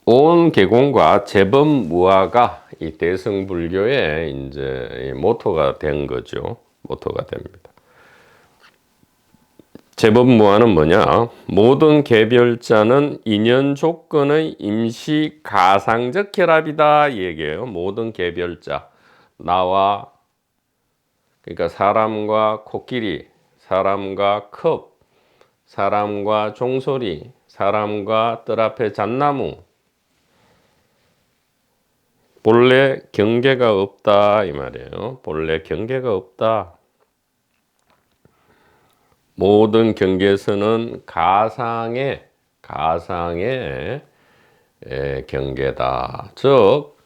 온 개공과 제법 무아가 이 대승불교의 이제 모토가 된 거죠. 모토가 됩니다. 제법 무아는 뭐냐? 모든 개별자는 인연 조건의 임시 가상적 결합이다 이 얘기예요. 모든 개별자, 나와, 그러니까 사람과 코끼리, 사람과 컵, 사람과 종소리, 사람과 뜰 앞에 잣나무, 본래 경계가 없다 이 말이에요. 본래 경계가 없다. 모든 경계선은 가상의 경계다. 즉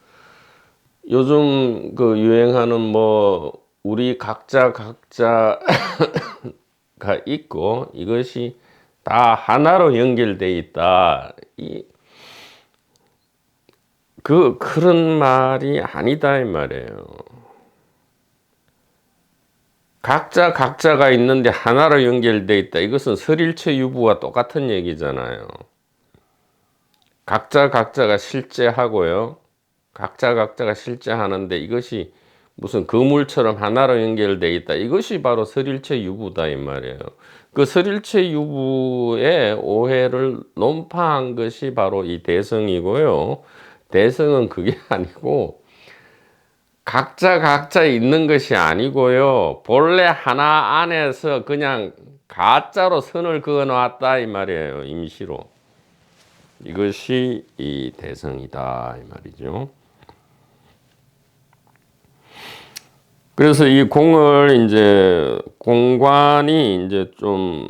요즘 그 유행하는 뭐 우리 각자가 있고 이것이 다 하나로 연결돼 있다. 그런 말이 아니다 이 말이에요. 각자가 있는데 하나로 연결돼 있다. 이것은 설일체 유부와 똑같은 얘기잖아요. 각자가 실제하고요. 각자가 실제하는데 이것이 무슨 그물처럼 하나로 연결돼 있다. 이것이 바로 설일체 유부다 이 말이에요. 그 설일체 유부의 오해를 논파한 것이 바로 이 대성이고요. 대성은 그게 아니고 각자 있는 것이 아니고요. 본래 하나 안에서 그냥 가짜로 선을 그어 놨다 이 말이에요. 임시로. 이것이 이 대성이다 이 말이죠. 그래서 이 공을 이제 공관이 이제 좀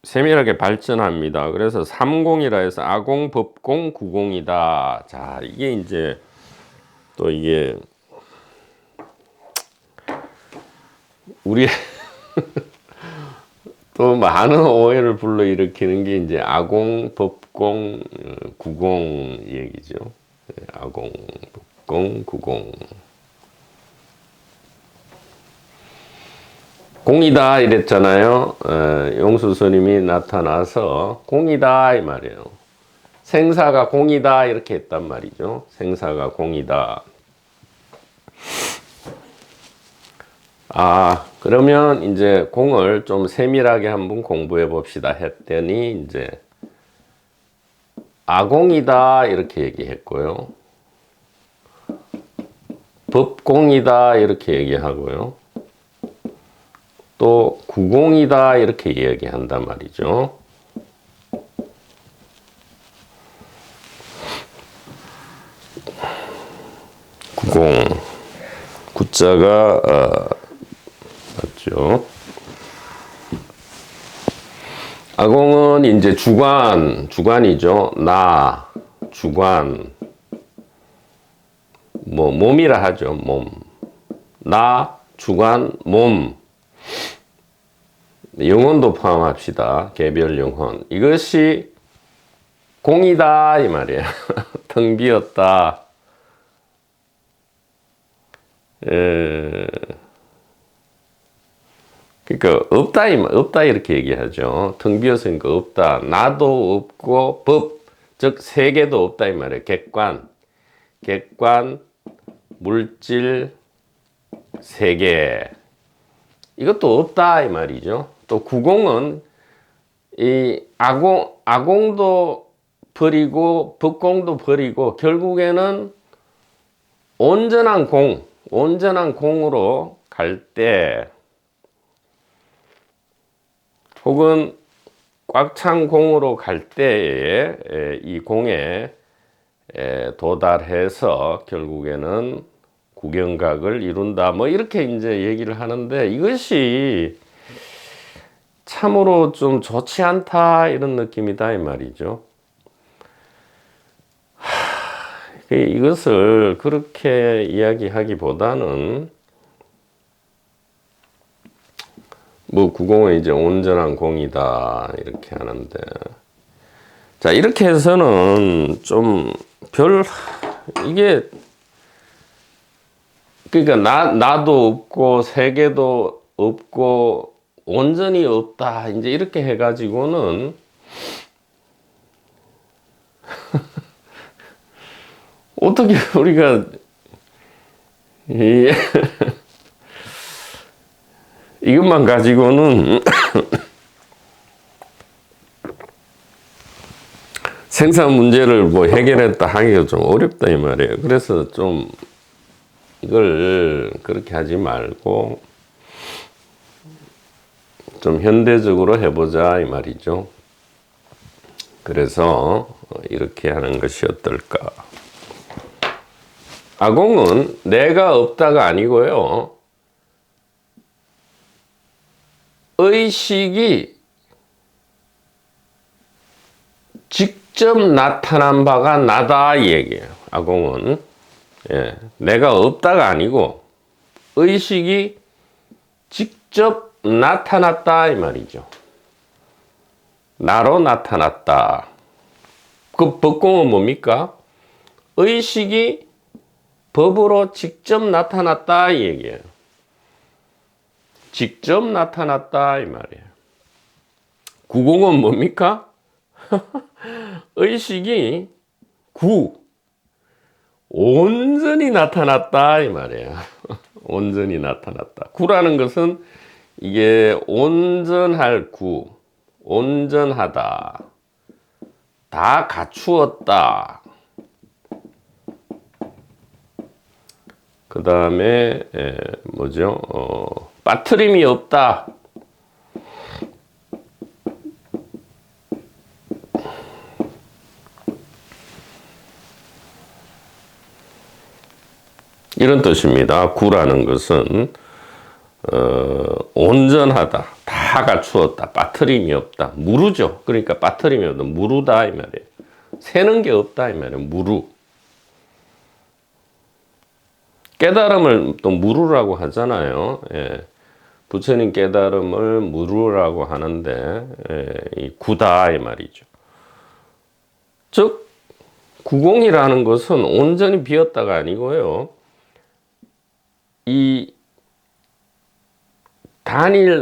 세밀하게 발전합니다. 그래서 삼공이라 해서 아공, 법공, 구공이다. 자, 이게 이제 또 이게 우리 또 많은 오해를 불러일으키는 게 이제 아공, 법공, 구공 얘기죠. 아공, 법공, 구공. 공이다 이랬잖아요. 용수 스님이 나타나서 공이다 이 말이에요. 생사가 공이다 이렇게 했단 말이죠. 생사가 공이다. 그러면 이제 공을 좀 세밀하게 한번 공부해 봅시다 했더니 이제 아공이다 이렇게 얘기했고요. 법공이다 이렇게 얘기하고요. 또 구공이다 이렇게 이야기한단 말이죠. 구공 구자가 맞죠. 아공은 이제 주관이죠. 나 주관 뭐 몸이라 하죠. 몸. 나 주관 몸. 영혼도 포함합시다. 개별 영혼. 이것이 공이다 이 말이에요. 텅 비었다. 그러니까 없다 이렇게 얘기하죠. 텅 비었으니까 없다. 나도 없고 법, 즉 세계도 없다 이 말이에요. 객관, 물질, 세계. 이것도 없다 이 말이죠. 또 구공은 이 아공도 버리고 법공도 버리고 결국에는 온전한 공으로 갈 때, 혹은 꽉 찬 공으로 갈 때에 이 공에 도달해서 결국에는 구경각을 이룬다. 뭐 이렇게 이제 얘기를 하는데 이것이 참으로 좀 좋지 않다 이런 느낌이다 이 말이죠. 이것을 그렇게 이야기하기보다는 뭐 구공은 이제 온전한 공이다 이렇게 하는데, 자 이렇게 해서는 좀 이게 그러니까 나도 없고 세계도 없고 온전히 없다 이제 이렇게 해가지고는 어떻게 우리가 이것만 가지고는 생산 문제를 뭐 해결했다 하기가 좀 어렵다 이 말이에요. 그래서 좀 이걸 그렇게 하지 말고 좀 현대적으로 해보자 이 말이죠. 그래서 이렇게 하는 것이 어떨까. 아공은 내가 없다가 아니고요. 의식이 직접 나타난 바가 나다 이 얘기예요. 아공은 내가 없다가 아니고 의식이 직접 나타났다 이 말이죠. 나로 나타났다. 그 법공은 뭡니까? 의식이 법으로 직접 나타났다 이 얘기예요. 직접 나타났다 이 말이에요. 구공은 뭡니까? 의식이 온전히 나타났다 이 말이에요. 온전히 나타났다. 구라는 것은 이게 온전할 온전하다, 다 갖추었다. 그 다음에 뭐죠? 빠트림이 없다. 이런 뜻입니다. 구라는 것은 온전하다, 다 갖추었다, 빠트림이 없다, 무르죠. 그러니까 빠트림이 없다, 무르다 이 말이에요. 새는 게 없다 이 말이에요. 무르. 깨달음을 또 무르라고 하잖아요. 부처님 깨달음을 무르라고 하는데 이 구다 이 말이죠. 즉 구공이라는 것은 온전히 비었다가 아니고요. 이 단일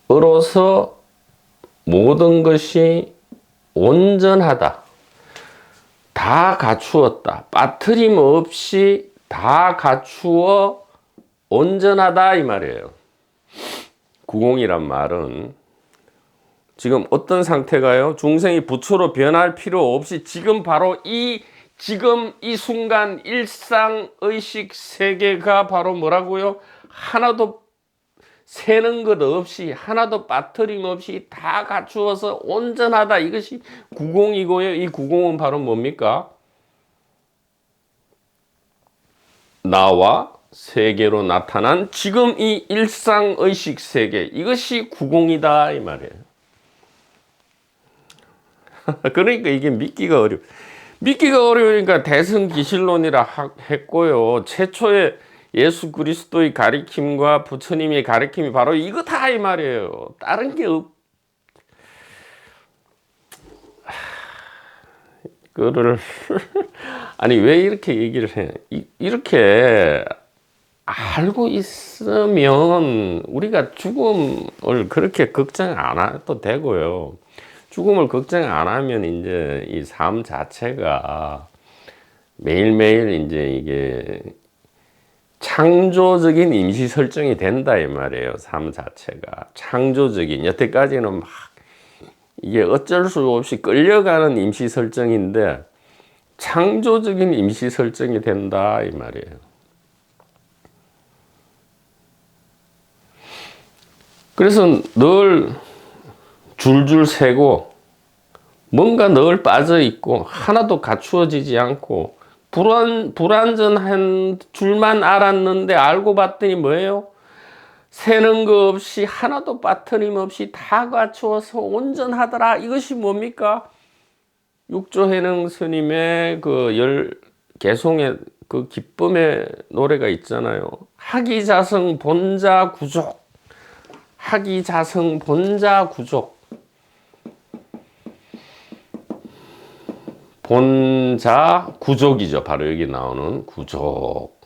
의식으로서 모든 것이 온전하다, 다 갖추었다, 빠트림 없이 다 갖추어 온전하다 이 말이에요. 구공이란 말은 지금 어떤 상태가요? 중생이 부처로 변할 필요 없이 지금 바로 이 지금 이 순간 일상의식 세계가 바로 뭐라고요? 하나도 새는 것 없이, 하나도 빠트림 없이 다 갖추어서 온전하다. 이것이 구공이고요. 이 구공은 바로 뭡니까? 나와 세계로 나타난 지금 이 일상의식 세계, 이것이 구공이다 이 말이에요. 그러니까 이게 믿기가 어려우니까 대승기실론이라 했고요. 최초의 예수 그리스도의 가리킴과 부처님의 가리킴이 바로 이거다 이 말이에요. 다른 게 그거를 아니 왜 이렇게 얘기를 해? 이렇게 알고 있으면 우리가 죽음을 그렇게 걱정 안 해도 되고요. 죽음을 걱정 안 하면 이제 이 삶 자체가 매일매일 이제 이게 창조적인 임시 설정이 된다 이 말이에요. 삶 자체가 창조적인, 여태까지는 막 이게 어쩔 수 없이 끌려가는 임시 설정인데 창조적인 임시 설정이 된다 이 말이에요. 그래서 늘 줄줄 새고 뭔가 늘 빠져 있고 하나도 갖추어지지 않고 불완전한 줄만 알았는데 알고 봤더니 뭐예요? 새는 거 없이 하나도 빠트림 없이 다 갖추어서 온전하더라. 이것이 뭡니까? 육조해능 스님의 그 개송의 그 기쁨의 노래가 있잖아요. 하기자성 본자 구족. 하기자성 본자 구족. 본자 구족이죠. 바로 여기 나오는 구족.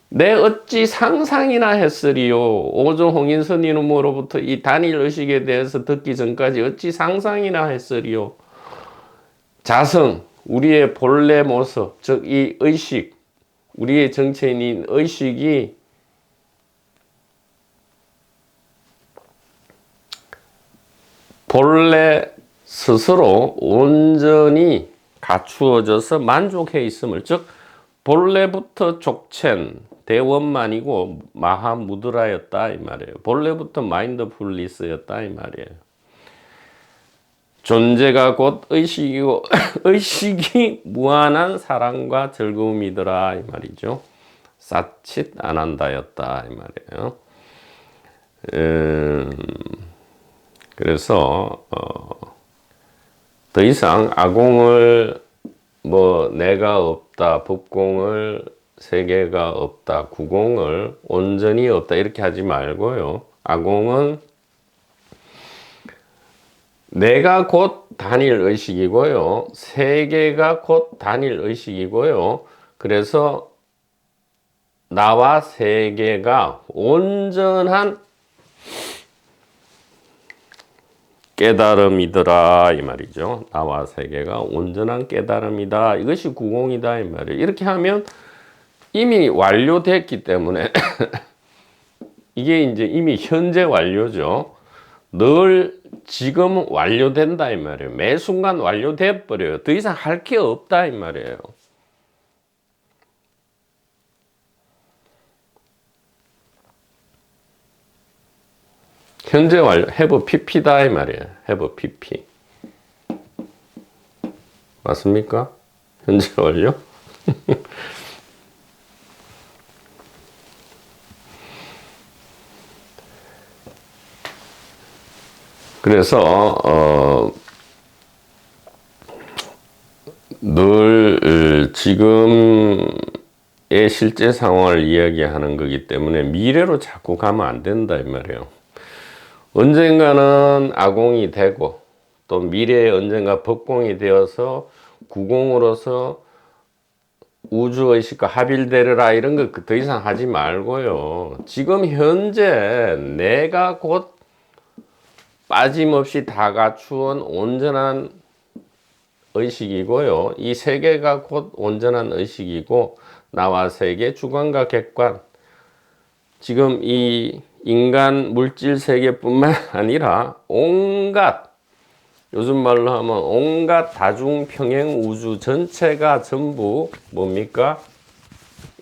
내 어찌 상상이나 했으리요. 오조 홍인선 이놈으로부터 이 단일 의식에 대해서 듣기 전까지 어찌 상상이나 했으리요. 자성, 우리의 본래 모습, 즉 이 의식, 우리의 정체인 의식이 본래 스스로 온전히 갖추어져서 만족해 있음을, 즉 본래부터 족첸 대원만이고 마하무드라였다 이 말이에요. 본래부터 마인드풀리스였다 이 말이에요. 존재가 곧 의식이고 의식이 무한한 사랑과 즐거움이더라 이 말이죠. 사칫 아난다였다 이 말이에요. 그래서 더 이상 아공을 뭐 내가 없다, 법공을 세계가 없다, 구공을 온전히 없다 이렇게 하지 말고요. 아공은 내가 곧 단일 의식이고요. 세계가 곧 단일 의식이고요. 그래서 나와 세계가 온전한 깨달음이더라 이 말이죠. 나와 세계가 온전한 깨달음이다. 이것이 구공이다 이 말이에요. 이렇게 하면 이미 완료됐기 때문에 이게 이제 이미 현재 완료죠. 늘 지금 완료된다 이 말이에요. 매 순간 완료돼 버려요. 더 이상 할 게 없다 이 말이에요. 현재 완료, have pp다 이 말이에요. have pp. 맞습니까? 현재 완료? 그래서 늘 지금의 실제 상황을 이야기하는 거기 때문에 미래로 자꾸 가면 안 된다 이 말이에요. 언젠가는 아공이 되고 또 미래에 언젠가 법공이 되어서 구공으로서 우주의식과 합일되리라 이런 거 더 이상 하지 말고요. 지금 현재 내가 곧 빠짐없이 다 갖추은 온전한 의식이고요. 이 세계가 곧 온전한 의식이고 나와 세계, 주관과 객관, 지금 이 인간 물질 세계뿐만 아니라 온갖 요즘 말로 하면 온갖 다중 평행 우주 전체가 전부 뭡니까?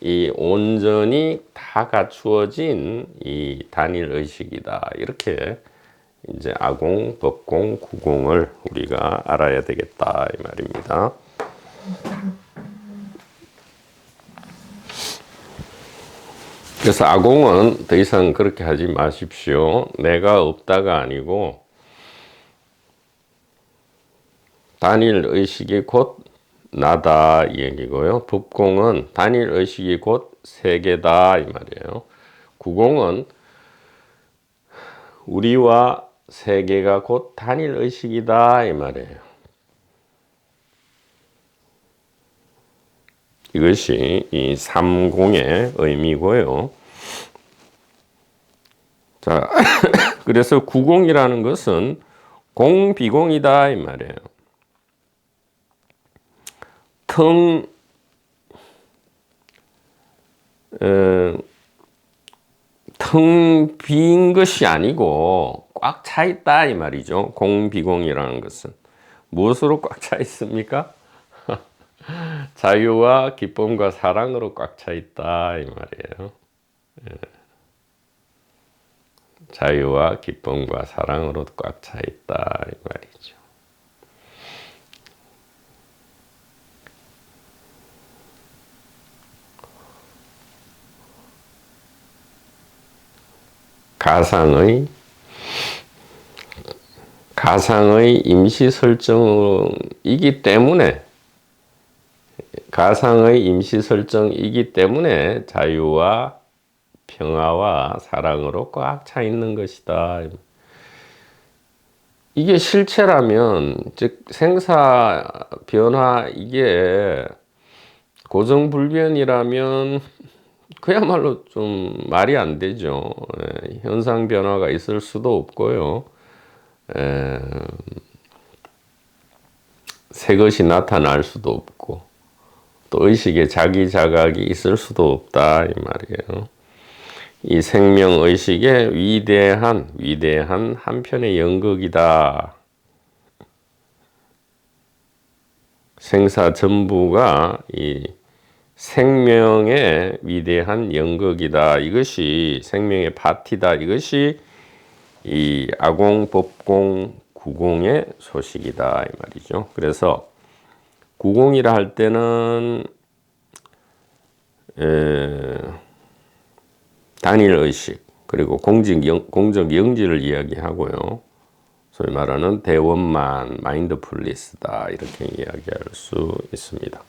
이 온전히 다 갖추어진 이 단일 의식이다. 이렇게 이제 아공, 법공, 구공을 우리가 알아야 되겠다 이 말입니다. 그래서 아공은 더 이상 그렇게 하지 마십시오. 내가 없다가 아니고 단일 의식이 곧 나다 이 얘기고요. 법공은 단일 의식이 곧 세계다 이 말이에요. 구공은 우리와 세계가 곧 단일 의식이다 이 말이에요. 이것이 이 삼공의 의미고요. 자, 그래서 구공이라는 것은 공비공이다 이 말이에요. 텅 빈 것이 아니고 꽉 차 있다 이 말이죠. 공비공이라는 것은 무엇으로 꽉 차 있습니까? 자유와 기쁨과 사랑으로 꽉 차 있다 이 말이에요. 자유와 기쁨과 사랑으로 꽉 차 있다 이 말이죠. 가상의 임시 설정이기 때문에 자유와 평화와 사랑으로 꽉 차 있는 것이다. 이게 실체라면, 즉 생사 변화 이게 고정불변이라면 그야말로 좀 말이 안 되죠. 현상 변화가 있을 수도 없고요. 새 것이 나타날 수도 없고 또 의식에 자기 자각이 있을 수도 없다 이 말이에요. 이 생명의식의 위대한 한편의 연극이다. 생사 전부가 이 생명의 위대한 연극이다. 이것이 생명의 파티다. 이것이 이 아공, 법공, 구공의 소식이다 이 말이죠. 그래서 구공이라 할 때는 단일 의식 그리고 공적 영지를 이야기하고요. 소위 말하는 대원만 마인드풀리스다 이렇게 이야기할 수 있습니다.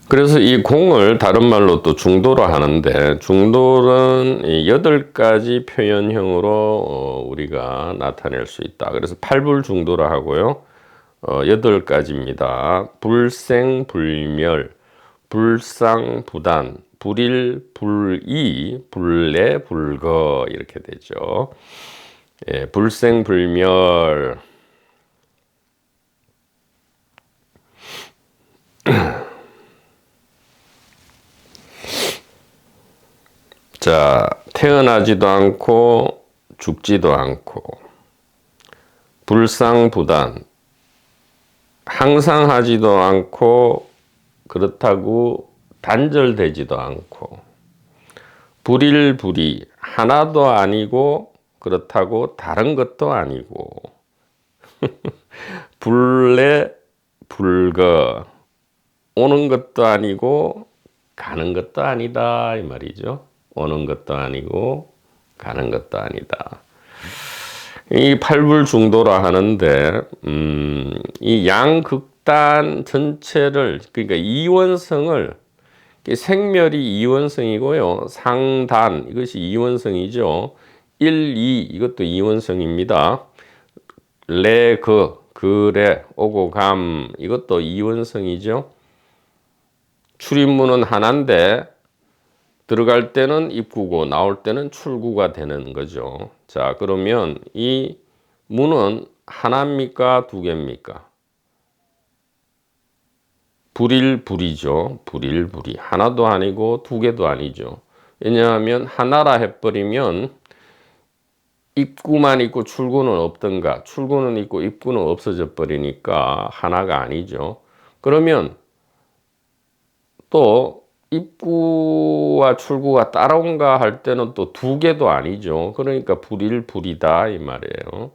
그래서 이 공을 다른 말로 또 중도로 하는데, 중도는 8가지 표현형으로 우리가 나타낼 수 있다. 그래서 팔불중도로 하고요. 8가지입니다. 불생불멸, 불상부단, 불일불이, 불내불거 이렇게 되죠. 불생불멸. 자, 태어나지도 않고 죽지도 않고 불상부단, 항상 하지도 않고 그렇다고 단절되지도 않고 불일불이, 하나도 아니고 그렇다고 다른 것도 아니고 불내불거, 오는 것도 아니고 가는 것도 아니다 이 말이죠. 오는 것도 아니고 가는 것도 아니다. 이 팔불중도라 하는데 이 양극단 전체를, 그러니까 이원성을, 생멸이 이원성이고요. 상단 이것이 이원성이죠. 1, 2 이것도 이원성입니다. 레, 그래, 오고 감 이것도 이원성이죠. 출입문은 하나인데 들어갈 때는 입구고 나올 때는 출구가 되는 거죠. 자, 그러면 이 문은 하나입니까? 두 개입니까? 불일불이죠. 불일불이. 하나도 아니고 두 개도 아니죠. 왜냐하면 하나라 해버리면 입구만 있고 출구는 없던가, 출구는 있고 입구는 없어져 버리니까 하나가 아니죠. 그러면 또 입구와 출구가 따라온가 할 때는 또 두 개도 아니죠. 그러니까 불일불이다 이 말이에요.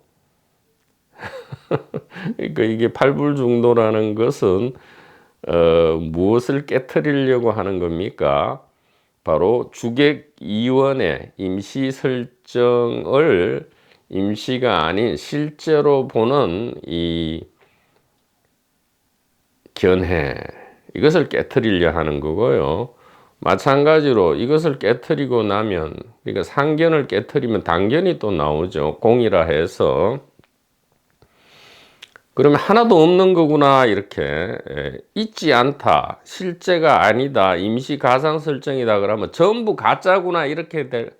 그러니까 이게 팔불중도라는 것은 무엇을 깨트리려고 하는 겁니까? 바로 주객이원의 임시 설정을 임시가 아닌 실제로 보는 이 견해, 이것을 깨트리려 하는 거고요. 마찬가지로 이것을 깨트리고 나면, 그러니까 상견을 깨트리면 단견이 또 나오죠. 공이라 해서. 그러면 하나도 없는 거구나, 이렇게. 있지 않다, 실제가 아니다, 임시 가상 설정이다 그러면 전부 가짜구나, 이렇게 될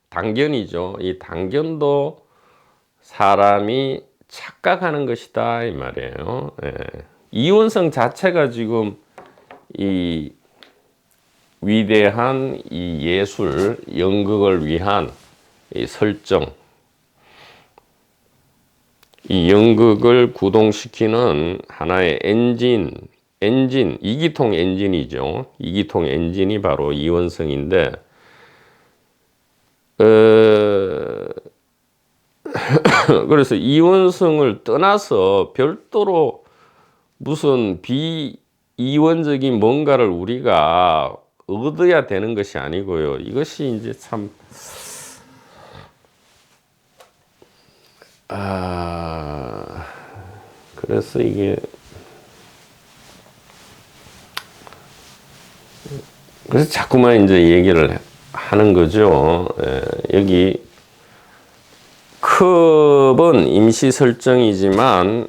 단견이죠. 이 단견도 사람이 착각하는 것이다 이 말이에요. 이원성 자체가 지금 이 위대한 이 예술 연극을 위한 이 설정, 이 연극을 구동시키는 하나의 엔진, 이기통 엔진이죠. 이기통 엔진이 바로 이원성인데, 그래서 이원성을 떠나서 별도로 무슨 비이원적인 뭔가를 우리가 얻어야 되는 것이 아니고요. 이것이 이제 참, 그래서 이게, 그래서 자꾸만 이제 얘기를 하는 거죠. 여기 컵은 임시 설정이지만,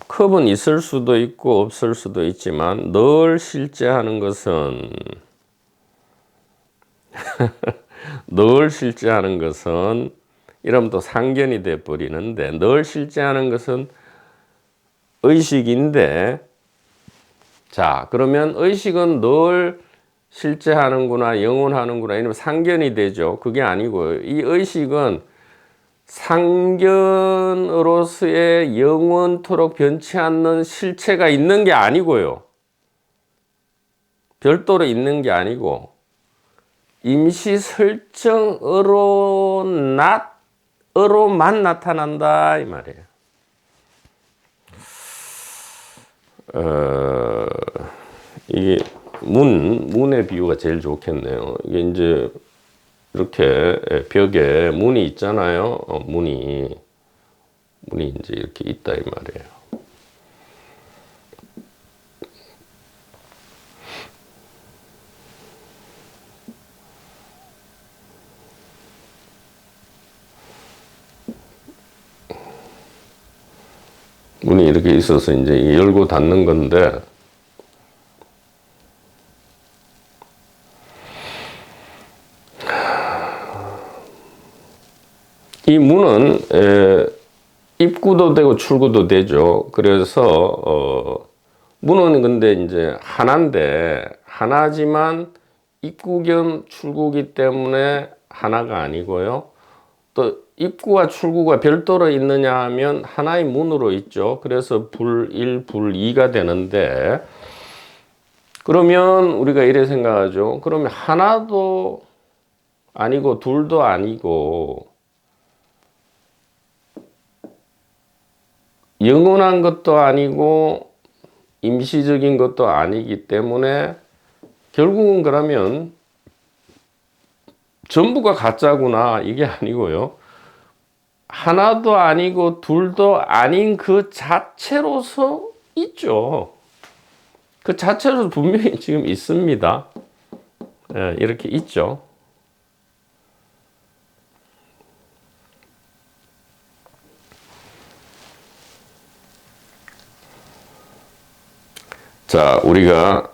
컵은 있을 수도 있고 없을 수도 있지만 늘 실제하는 것은 늘 실제하는 것은 이러면 또 상견이 돼 버리는데, 늘 실제하는 것은 의식인데, 자 그러면 의식은 늘 실제하는구나, 영원하는구나, 이러면 상견이 되죠. 그게 아니고 이 의식은 상견으로서의 영원토록 변치 않는 실체가 있는 게 아니고요. 별도로 있는 게 아니고 임시 설정으로만 나타난다 이 말이에요. 이게 문의 비유가 제일 좋겠네요. 이게 이제 이렇게 벽에 문이 있잖아요. 문이 이제 이렇게 있다 이 말이에요. 문이 이렇게 있어서 이제 열고 닫는 건데, 이 문은 입구도 되고 출구도 되죠. 그래서 문은 근데 이제 하나지만 입구 겸 출구기 때문에 하나가 아니고요. 또 입구와 출구가 별도로 있느냐 하면 하나의 문으로 있죠. 그래서 불1, 불2가 되는데, 그러면 우리가 이래 생각하죠. 그러면 하나도 아니고 둘도 아니고 영원한 것도 아니고 임시적인 것도 아니기 때문에 결국은 그러면 전부가 가짜구나, 이게 아니고요. 하나도 아니고 둘도 아닌 그 자체로서 있죠. 그 자체로 분명히 지금 있습니다. 이렇게 있죠. 자, 우리가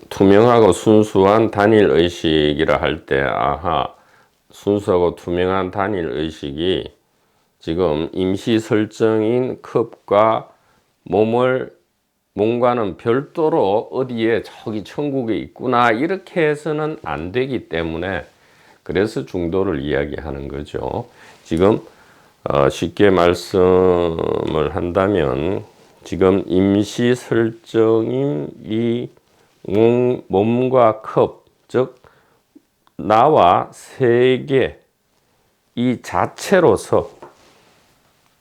투명하고 순수한 단일 의식이라 할 때, 순수하고 투명한 단일 의식이 지금 임시 설정인 컵과 몸과는 별도로 어디에 저기 천국에 있구나, 이렇게 해서는 안 되기 때문에 그래서 중도를 이야기하는 거죠. 지금 쉽게 말씀을 한다면 지금 임시 설정인 이 몸과 컵, 즉 나와 세계 이 자체로서,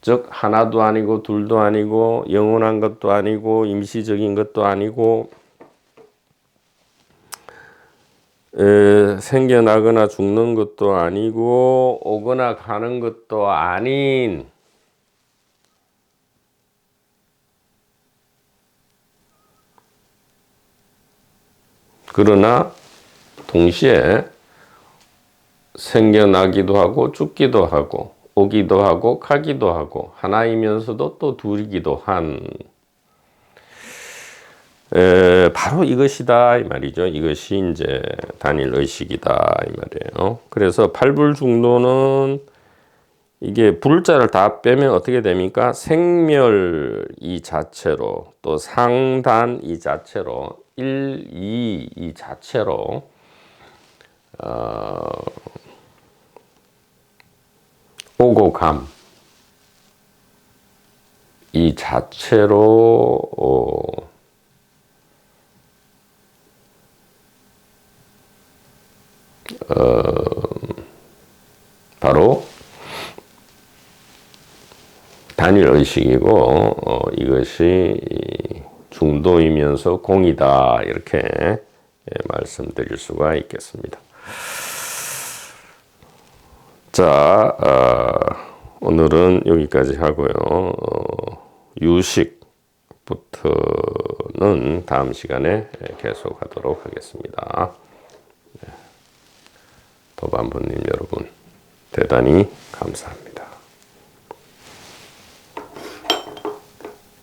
즉 하나도 아니고 둘도 아니고 영원한 것도 아니고 임시적인 것도 아니고 생겨나거나 죽는 것도 아니고 오거나 가는 것도 아닌 그러나 동시에 생겨나기도 하고 죽기도 하고 오기도 하고 가기도 하고 하나이면서도 또 둘이기도 한 바로 이것이다 이 말이죠. 이것이 이제 단일 의식이다 이 말이에요. 그래서 팔불중도는 이게 불자를 다 빼면 어떻게 됩니까? 생멸 이 자체로, 또 상단 이 자체로, 1, 2 이 자체로 오고 감 이 자체로 바로 단일 의식이고 이것이 중도이면서 공이다 이렇게 말씀드릴 수가 있겠습니다. 자, 오늘은 여기까지 하고요. 유식부터는 다음 시간에 계속하도록 하겠습니다. 도반부님 여러분 대단히 감사합니다.